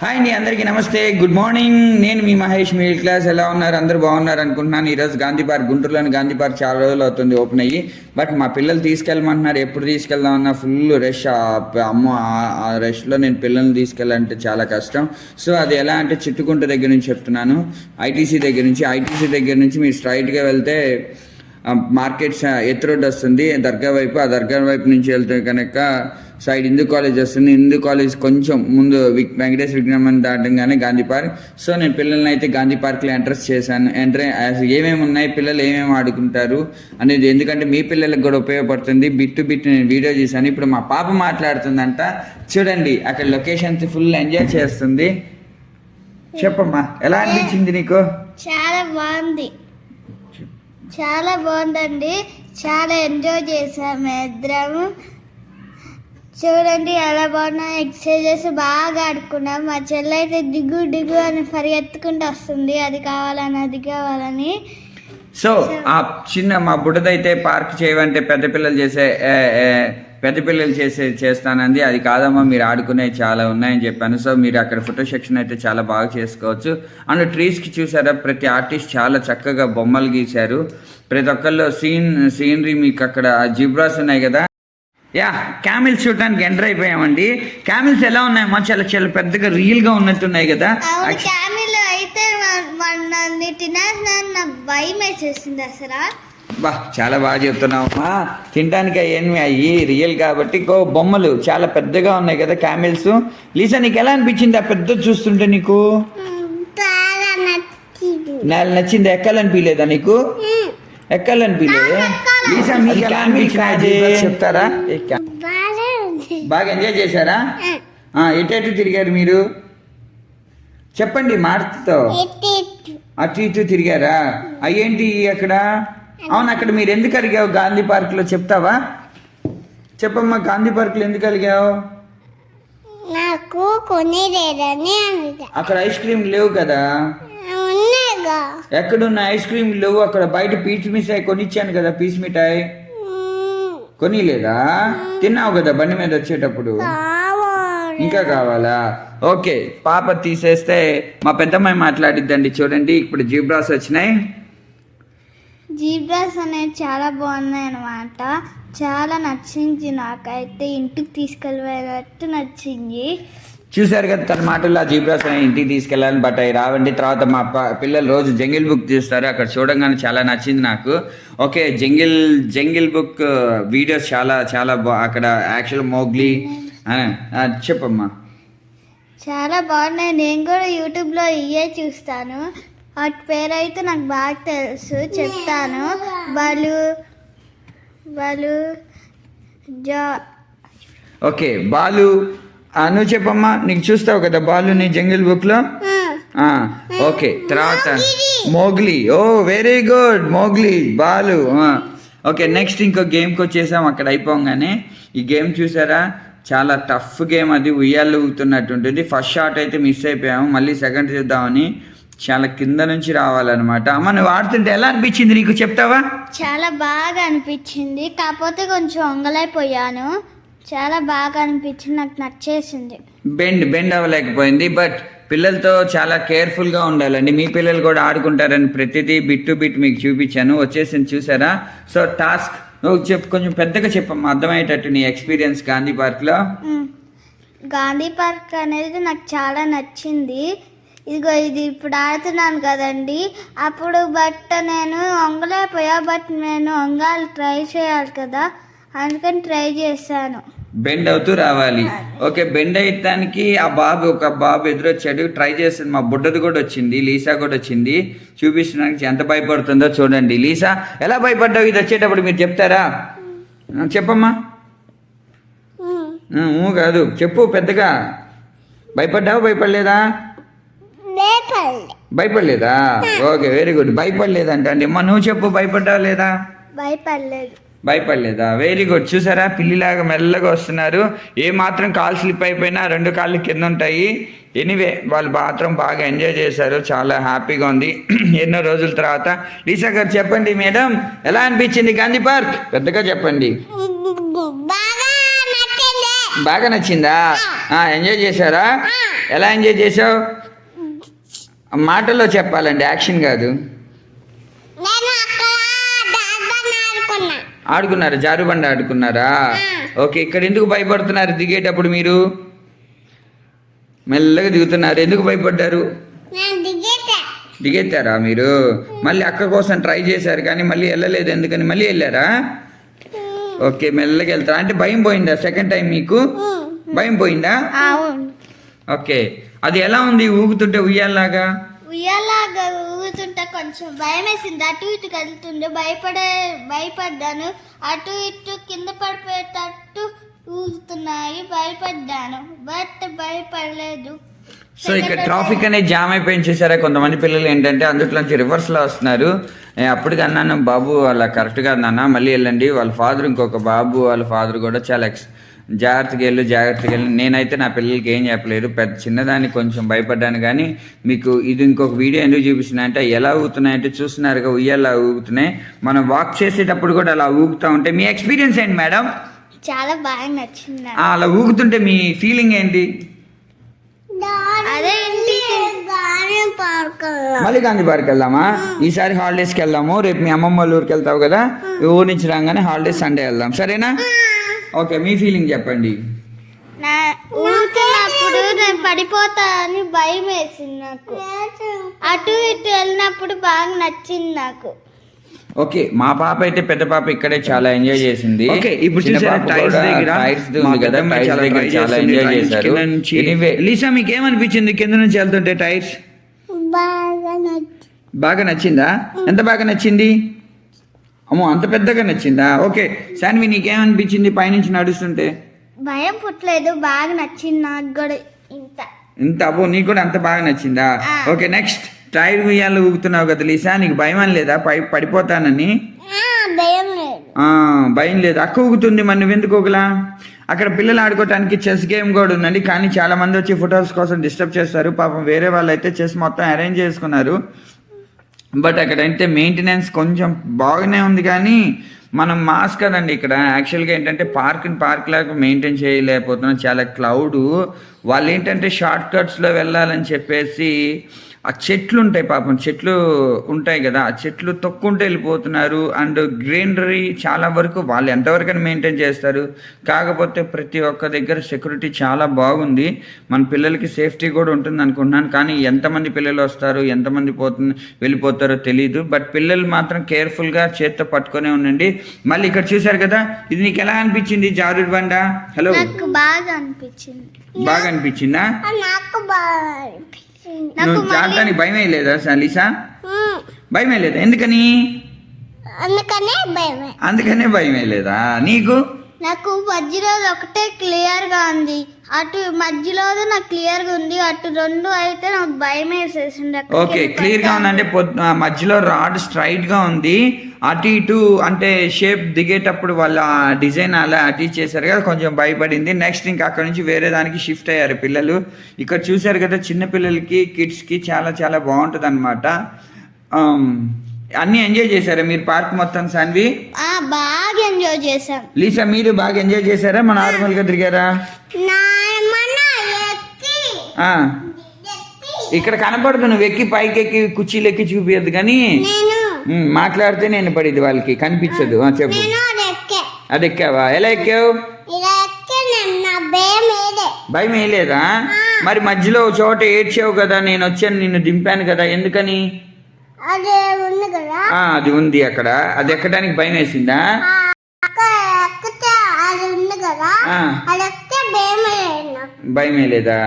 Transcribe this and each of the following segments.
Hi అండి, అందరికీ నమస్తే, గుడ్ మార్నింగ్. నేను మీ మహేష్, మిడిల్ క్లాస్. ఎలా ఉన్నారు? అందరూ బాగున్నారు అనుకుంటున్నాను. ఈరోజు గాంధీ పార్క్, గుంటూరులోని గాంధీ పార్క్ చాలా రోజులు అవుతుంది ఓపెన్ అయ్యి. బట్ మా పిల్లలు తీసుకెళ్ళమంటున్నారు. ఎప్పుడు తీసుకెళ్దామన్నా ఫుల్ రష్. అమ్మో, ఆ రష్లో నేను పిల్లల్ని తీసుకెళ్ళాలంటే చాలా కష్టం. సో అది ఎలా అంటే చిట్టుకుంట దగ్గర నుంచి చెప్తున్నాను. ఐటీసీ దగ్గర నుంచి మీరు స్ట్రైట్గా వెళ్తే మార్కెట్స్ ఎత్తు రోడ్ వస్తుంది, దర్గా వైపు. ఆ దర్గా వైపు నుంచి వెళ్తే కనుక సైడ్ హిందూ కాలేజ్ వస్తుంది. హిందూ కాలేజ్ కొంచెం ముందు వెంకటేశ్వర విజ్ఞానం దాటంగానే గాంధీ పార్క్. సో నేను పిల్లల్ని అయితే గాంధీ పార్క్లో ఏమేమి ఉన్నాయి, పిల్లలు ఏమేమి ఆడుకుంటారు అనేది, ఎందుకంటే మీ పిల్లలకు కూడా ఉపయోగపడుతుంది. బిట్ నేను వీడియో చేశాను. ఇప్పుడు మా పాప మాట్లాడుతుందంట, చూడండి. అక్కడ లొకేషన్ ఫుల్ ఎంజాయ్ చేస్తుంది. చెప్పమ్మా, ఎలా అనిపించింది నీకు? చాలా బాగుందండి. చాలా ఎంజాయ్ చేసాము ఇద్దరము. చూడండి ఎలా బాగున్నా. ఎక్సర్సైజెస్ బాగా ఆడుకున్నాం. మా చెల్లి అయితే దిగు అని పరిగెత్తుకుంటూ వస్తుంది, అది కావాలని. సో ఆ చిన్న మా బుడ్డదైతే పార్క్ చేయమంటే పెద్ద పిల్లలు చేస్తానంది. అది కాదమ్మా, మీరు ఆడుకునే చాలా ఉన్నాయని చెప్పాను. సో మీరు అక్కడ ఫోటో సెక్షన్ అయితే చాలా బాగా చేసుకోవచ్చు. అండ్ ట్రీస్కి చూసారా, ప్రతి ఆర్టిస్ట్ చాలా చక్కగా బొమ్మలు గీశారు. ప్రతి ఒక్కళ్ళు సీనరీ మీకు అక్కడ జిబ్రాస్ ఉన్నాయి కదా. క్యామిల్స్ చూడటానికి ఎంటర్ అయిపోయామండి. క్యామిల్స్ ఎలా ఉన్నాయమ్మా? చాలా చాలా పెద్దగా రియల్గా ఉన్నట్టున్నాయి కదా. బా, చాలా బాగా చెప్తున్నావమ్మా. తినడానికి ఏమి అయ్యి రియల్ కాబట్టి బొమ్మలు చాలా పెద్దగా ఉన్నాయి కదా క్యామిల్స్. లీసా, నీకు ఎలా అనిపించింది ఆ పెద్ద చూస్తుంటే? నీకు నచ్చింది? ఎక్కాలనిపించలేదా నీకు? ఎక్కాలనిపించలేదు. లీసా, మీకు ఎలా అనిపించింది చెప్తారా? బాగా ఎంజాయ్ చేశారా? ఎటు తిరిగారు మీరు? చెప్పండి మాటతో. అటు ఇటు తిరిగారా? అయ్యేంటి అక్కడ? అవును, అక్కడ మీరు ఎందుకు అడిగావు గాంధీ పార్క్లో? చెప్తావా? చెప్పమ్మా, గాంధీ పార్క్లో ఎందుకు అడిగావు? నాకు కొనిలేదని. అక్కడ ఐస్ క్రీమ్ లేవు కదా? ఎక్కడున్న ఐస్ క్రీమ్ లేవు అక్కడ. బయట పీచ్ మిఠాయి కొనిచ్చాను కదా, పీచ్ మిఠాయి కొనిలేదా? తిన్నావు కదా బండి మీద వచ్చేటప్పుడు. ఇంకా కావాలా? ఓకే, పాప తీసేస్తే మా పెద్దమ్మాయి మాట్లాడిద్దండి. చూడండి, ఇప్పుడు జీబ్రాస్ వచ్చినాయి. జీబ్రాస్ అనేవి చాలా బాగున్నాయి అన్నమాట. చాలా నచ్చింది నాకైతే. ఇంటికి తీసుకెళ్ళినట్టు నచ్చింది. చూసారు కదా తన మాటల్లో, జీబ్రాస్ అనే ఇంటికి తీసుకెళ్ళాలని. బట్ అవి రావండి. తర్వాత మా పిల్లలు రోజు జంగిల్ బుక్ తీస్తారు. అక్కడ చూడంగానే చాలా నచ్చింది నాకు. ఓకే, జంగిల్ బుక్ వీడియోస్ చాలా చాలా అక్కడ యాక్చువల్ మోగ్లీ చెప్పమ్మా. చాలా బాగున్నాయి. నేను కూడా యూట్యూబ్లో ఇవే చూస్తాను. వాటి పేరు అయితే నాకు బాగా తెలుసు, చెప్తాను. ఓకే, బాలు. నువ్వు చెప్పమ్మా, నీకు చూస్తావు కదా బాలుని జంగిల్ బుక్లో. ఓకే, తర్వాత Mowgli. Oh very good, Mowgli, Baloo. Okay, next ఇంకో గేమ్కి వచ్చేసాం. అక్కడ అయిపోగానే ఈ గేమ్ చూసారా, చాలా టఫ్ గేమ్. అది ఉయ్యాలు ఊగుతున్నట్టు ఉంటుంది. ఫస్ట్ షాట్ అయితే మిస్ అయిపోయాము, మళ్ళీ సెకండ్ చూద్దామని చాలా కింద నుంచి రావాలన్నమాట. అమ్మ, నువ్వు ఆడుతుంటే ఎలా అనిపించింది నీకు? చెప్తావా? చాలా బాగా అనిపించింది, కాకపోతే కొంచెం వంగలైపోయాను. చాలా బాగా అనిపించింది, నాకు నచ్చేసింది. బెండ్ అవ్వలేకపోయింది. బట్ పిల్లలతో చాలా కేర్ఫుల్గా ఉండాలండి. మీ పిల్లలు కూడా ఆడుకుంటారని ప్రతిదీ బిట్ మీకు చూపించాను. వచ్చేసింది చూసారా. సో టాస్క్ నువ్వు కొంచెం పెద్దగా చెప్పమ్మా, అర్థమయ్యేటట్టు నీ ఎక్స్పీరియన్స్ గాంధీ పార్క్లో. గాంధీ పార్క్ అనేది నాకు చాలా నచ్చింది. ఇది ఇప్పుడు ఆడుతున్నాను కదండి. అప్పుడు నేను వంగలేకపోయా. బట్ నేను వంగాలి, ట్రై చేయాలి కదా, అందుకని ట్రై చేశాను. బెండ్ అవుతూ రావాలి. ఓకే, బెండ్ అయ్యడానికి ఒక బాబు ఎదురొచ్చాడు, ట్రై చేస్తుంది. మా బుడ్డది కూడా వచ్చింది, లీసా కూడా వచ్చింది. చూపిస్తున్నానికి ఎంత భయపడుతుందో చూడండి. లీసా, ఎలా భయపడ్డావు ఇది వచ్చేటప్పుడు? మీరు చెప్తారా? చెప్పమ్మా. కాదు, చెప్పు పెద్దగా. భయపడ్డావు? భయపడలేదా? Okay, very good. భయపడలేదంట అండి. అమ్మ, నువ్వు చెప్పు, భయపడ్డావు లేదా? భయపడలేదా? Very good. చూసారా, పిల్లిలాగా మెల్లగా వస్తున్నారు. ఏ మాత్రం కాలు స్లిప్ అయిపోయినా 2 కాళ్ళు కింద ఉంటాయి. ఎనీవే, వాళ్ళు మాత్రం బాగా ఎంజాయ్ చేశారు. చాలా హ్యాపీగా ఉంది ఎన్నో రోజుల తర్వాత. లీసా గారు చెప్పండి మేడం, ఎలా అనిపించింది గాంధీ పార్క్? పెద్దగా చెప్పండి. బాగా నచ్చిందా? ఎంజాయ్ చేశారా? ఎలా ఎంజాయ్ చేసావు? మాటల్లో చెప్పాలండి, యాక్షన్ కాదు. ఆడుకున్నారా? జారుబండ ఆడుకున్నారా? ఓకే. ఇక్కడ ఎందుకు భయపడుతున్నారు దిగేటప్పుడు? మీరు మెల్లగా దిగుతున్నారు, ఎందుకు భయపడ్డారు? దిగెత్తారా మీరు? మళ్ళీ అక్క కోసం ట్రై చేశారు కానీ మళ్ళీ వెళ్ళలేదు, ఎందుకని? మళ్ళీ వెళ్ళారా? ఓకే, మెల్లగా వెళ్తారా. అంటే భయం పోయిందా సెకండ్ టైం మీకు? భయం పోయిందా? ఓకే. అది ఎలా ఉంది ఊగుతుంటే ఉయ్యాలాగా? ఉయ్యాలాగా ఊగుతుంటే కొంచెం భయం వేసింది. అటు ఇటు కదులుతుండే భయపడ్డాను. అటు ఇటు కింద పడిపోయేటట్టు ఊగుతున్నాయి, భయపడ్డాను. బట్ భయపడలేదు. సో ఇక్కడ ట్రాఫిక్ అనేది జామ్ అయిపోయింది చూసారా. కొంతమంది పిల్లలు ఏంటంటే అందులోంచి రివర్స్లో వస్తున్నారు. అప్పటికి అన్నాను, బాబు అలా కరెక్ట్ కాదు నాన్న, మళ్ళీ వెళ్ళండి. వాళ్ళ ఫాదర్, ఇంకొక బాబు వాళ్ళ ఫాదర్ కూడా చాలా జాగ్రత్తగా వెళ్ళు. నేనైతే నా పిల్లలకి ఏం చెప్పలేదు. పెద్ద చిన్నదాన్ని కొంచెం భయపడ్డాను. కానీ మీకు ఇది ఇంకొక వీడియో ఎందుకు చూపిస్తున్నా అంటే ఎలా ఊగుతున్నాయంటే చూస్తున్నారుగా, ఉయ్యాలా ఊగుతున్నాయి. మనం వాక్ చేసేటప్పుడు కూడా అలా ఊగుతూ ఉంటే మీ ఎక్స్పీరియన్స్ ఏంటి మేడం? చాలా బాగా నచ్చింది. అలా ఊగుతుంటే మీ ఫీలింగ్ ఏంటి? మళ్ళీ గాంధీ పార్క్ వెళ్దామా? ఈసారి హాలిడేస్కి వెళ్దాము. రేపు మీ అమ్మమ్మ వాళ్ళ ఊరికి వెళ్తావు కదా, ఊరి నుంచి రాగానే హాలిడేస్ సండే వెళ్దాం, సరేనా? ఓకే, మీ ఫీలింగ్ చెప్పండి. ఊరుతున్నప్పుడు నేను పడిపోతా అని భయం వేసింది నాకు. అటు ఇటు వెళ్ళినప్పుడు బాగా నచ్చింది నాకు. ఓకే, మా పాప అయితే పెద్ద పాప ఇక్కడే చాలా ఎంజాయ్ చేసింది. ఓకే, ఇప్పుడు చూసారా టైర్స్ దగ్గర ఉంది కదా, టైర్స్ దగ్గర చాలా ఎంజాయ్ చేశారు. ఎనీవే లీసా, మీకు ఏమనిపించింది కింద నుంచి వెళ్తుంటే టైర్స్? బాగా నచ్చిందా? ఎంత బాగా నచ్చింది? అమ్మో, అంత పెద్దగా నచ్చిందా? ఓకే శాన్వి, నీకేమనిపించింది పైనుంచి నడుస్తుంటే? భయం పుట్టలేదు, బాగా నచ్చింది నాకు కూడా. ఇంత అబ్బో, నీకు కూడా అంత బాగా నచ్చిందా? ఓకే, నెక్స్ట్ టైర్ ఉయ్యాలు ఊగుతున్నావు కదా లీసా, నీకు భయం అని లేదా పడిపోతానని? భయం లేదు. అక్క ఊగుతుంది, మరి నువ్వెందుకు ఊగలా? అక్కడ పిల్లలు ఆడుకోవటానికి చెస్ గేమ్ కూడా ఉందండి, కానీ చాలా మంది వచ్చి ఫొటోస్ కోసం డిస్టర్బ్ చేస్తారు. పాపం వేరే వాళ్ళు అయితే చెస్ మొత్తం అరేంజ్ చేసుకున్నారు. బట్ అక్కడైతే మెయింటెనెన్స్ కొంచెం బాగానే ఉంది, కానీ మనం మాస్ కదండి ఇక్కడ. యాక్చువల్గా ఏంటంటే పార్క్ లాగా మెయింటైన్ చేయలేకపోతున్నాం, చాలా క్లౌడ్. వాళ్ళు ఏంటంటే షార్ట్ కట్స్లో వెళ్ళాలని చెప్పేసి ఆ చెట్లు ఉంటాయి, పాపం చెట్లు ఉంటాయి కదా, ఆ చెట్లు తొక్కుంటూ వెళ్ళిపోతున్నారు. అండ్ గ్రీనరీ చాలా వరకు వాళ్ళు ఎంతవరకైనా మెయింటైన్ చేస్తారు. కాకపోతే ప్రతి ఒక్క దగ్గర సెక్యూరిటీ చాలా బాగుంది, మన పిల్లలకి సేఫ్టీ కూడా ఉంటుంది అనుకుంటున్నాను. కానీ ఎంతమంది పిల్లలు వస్తారు, ఎంతమంది వెళ్ళిపోతారో తెలీదు. బట్ పిల్లలు మాత్రం కేర్ఫుల్గా చేత్తో పట్టుకునే ఉండండి. మళ్ళీ ఇక్కడ చూసారు కదా, ఇది నీకు ఎలా అనిపించింది జారుడు బండ? హలో, బాగా అనిపించింది. బాగా అనిపించిందా? నాకు బాగా నువ్వు జారడానికి భయమే లేదా లీసా? భయమే లేదా? ఎందుకని? అందుకనే భయమే లేదా నీకు? నాకు మధ్యలో ఒకటే క్లియర్ గా ఉంది, అటు మధ్యలో నాకు క్లియర్ గా ఉంది, అటు రెండు అయితే నాకు భయం వేసేసింది. ఓకే, క్లియర్ గా ఉందంటే మధ్యలో రాడ్ స్ట్రైట్ గా ఉంది, అటు ఇటు అంటే షేప్ దిగేటప్పుడు వాళ్ళ డిజైన్ అలా అటు చేశారు కదా, కొంచెం భయపడింది. నెక్స్ట్ ఇంకా అక్కడ నుంచి వేరే దానికి షిఫ్ట్ అయ్యారు పిల్లలు. ఇక్కడ చూసారు కదా, చిన్న పిల్లలకి కిడ్స్కి చాలా చాలా బాగుంటుంది అనమాట. అన్ని ఎంజాయ్ చేశారా మీరు పార్క్ మొత్తం? శాన్వి బాగా ఎంజాయ్ చేశాం. లీసా, మీరు బాగా ఎంజాయ్ చేశారా? మన నార్మల్ గా తిరిగారా? ఇక్కడ కనపడదు, నువ్వు ఎక్కి పైకి ఎక్కి కుర్చీలు ఎక్కి చూపించదు, కానీ మాట్లాడితే నేను పడిద్ది వాళ్ళకి, కనిపించదు. చెప్పు, అది ఎక్కావా? ఎలా ఎక్కావు? భయం వేయలేదా? మరి మధ్యలో చోట ఏడ్చావు కదా, నేను వచ్చాను నిన్ను దింపాను కదా, ఎందుకని? అది ఉంది అక్కడ, అది ఎక్కడానికి భయం వేసిందా? భయం వేయలేదా?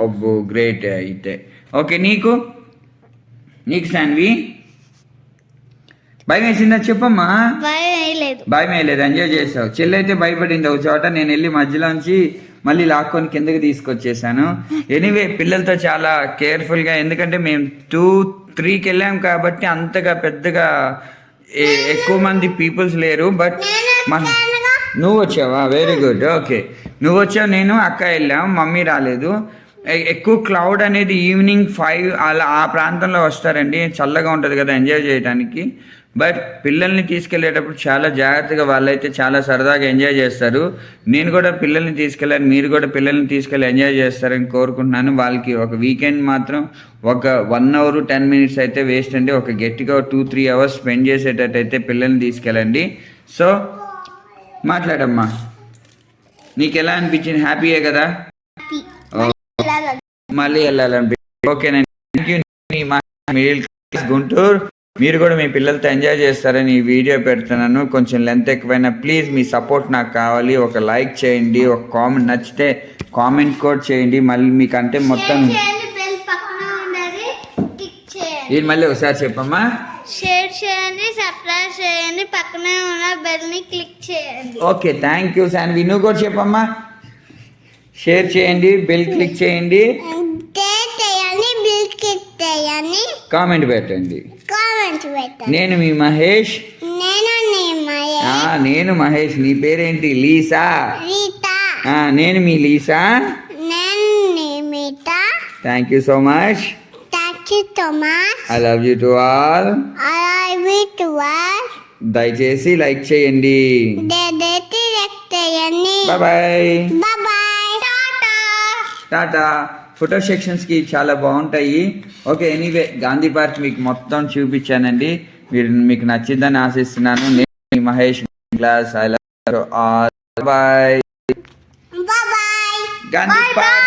అబ్బో, గ్రేట్ అయితే. ఓకే, నీకు శాన్వి భయం వేసిందా? చెప్పమ్మా. భయం వేయలేదు, ఎంజాయ్ చేసావు. చెల్లి అయితే భయపడింది ఒక చోట, నేను వెళ్ళి మధ్యలోంచి మళ్ళీ లాక్కొని కిందకి తీసుకొచ్చేసాను. ఎనీవే పిల్లలతో చాలా కేర్ఫుల్గా, ఎందుకంటే మేము 2-3కి వెళ్ళాం కాబట్టి అంతగా పెద్దగా ఎక్కువ మంది పీపుల్స్ లేరు. బట్ నువ్వు వచ్చావా? Very good. ఓకే, నువ్వు వచ్చావు, నేను అక్క వెళ్ళాం, మమ్మీ రాలేదు. ఎక్కువ క్లౌడ్ అనేది ఈవినింగ్ 5 అలా ఆ ప్రాంతంలో వస్తారండి, చల్లగా ఉంటుంది కదా ఎంజాయ్ చేయడానికి. బట్ పిల్లల్ని తీసుకెళ్ళేటప్పుడు చాలా జాగ్రత్తగా, వాళ్ళైతే చాలా సరదాగా ఎంజాయ్ చేస్తారు. నేను కూడా పిల్లల్ని తీసుకెళ్ళాను, మీరు కూడా పిల్లల్ని తీసుకెళ్ళి ఎంజాయ్ చేస్తారని కోరుకుంటున్నాను. వాళ్ళకి ఒక వీకెండ్ మాత్రం ఒక 1 అవర్ 10 మినిట్స్ అయితే వేస్ట్ అండి. ఒక గట్టిగా 2-3 అవర్స్ స్పెండ్ చేసేటట్టు అయితే పిల్లల్ని తీసుకెళ్ళండి. సో మాట్లాడమ్మా, నీకు ఎలా అనిపించింది? హ్యాపీయే కదా? మళ్ళీ వెళ్ళాలని ఓకేనండి. Thank you. Middle class Guntur, మీరు కూడా మీ పిల్లలతో ఎంజాయ్ చేస్తారని ఈ వీడియో పెడుతున్నాను. కొంచెం లెంత్ ఎక్కువైనా ప్లీజ్ మీ సపోర్ట్ నాకు కావాలి. ఒక లైక్ చేయండి, ఒక కామెంట్, నచ్చితే కామెంట్ కూడా చేయండి. మళ్ళీ మీకంటే మొత్తం ఇది మళ్ళీ ఒకసారి చెప్పమ్మా. షేర్ చేయండి, సబ్స్క్రైబ్ చేయండి, పక్కనే ఉన్న బెల్ ని క్లిక్ చేయండి. Okay, thank you Saanvi. నువ్వు కూడా చెప్పమ్మా. షేర్ చేయండి, బెల్ క్లిక్ చేయండి, కామెంట్ పెట్టండి. నేను మీ మహేష్. నేను మహేష్. నీ పేరేంటి? లీసా. నేను మీ Lisa. Thank you so much. I love you to all. దయచేసి లైక్ చేయండి. Bye tata. ఫోటో సెక్షన్స్కి చాలా బాగుంటాయి. ఓకే, ఎనీవే గాంధీ పార్క్ మీకు మొత్తం చూపించానండి. మీకు నచ్చిందని ఆశిస్తున్నాను. నేను Mahesh class. I love you all. Bye. Gandhi park.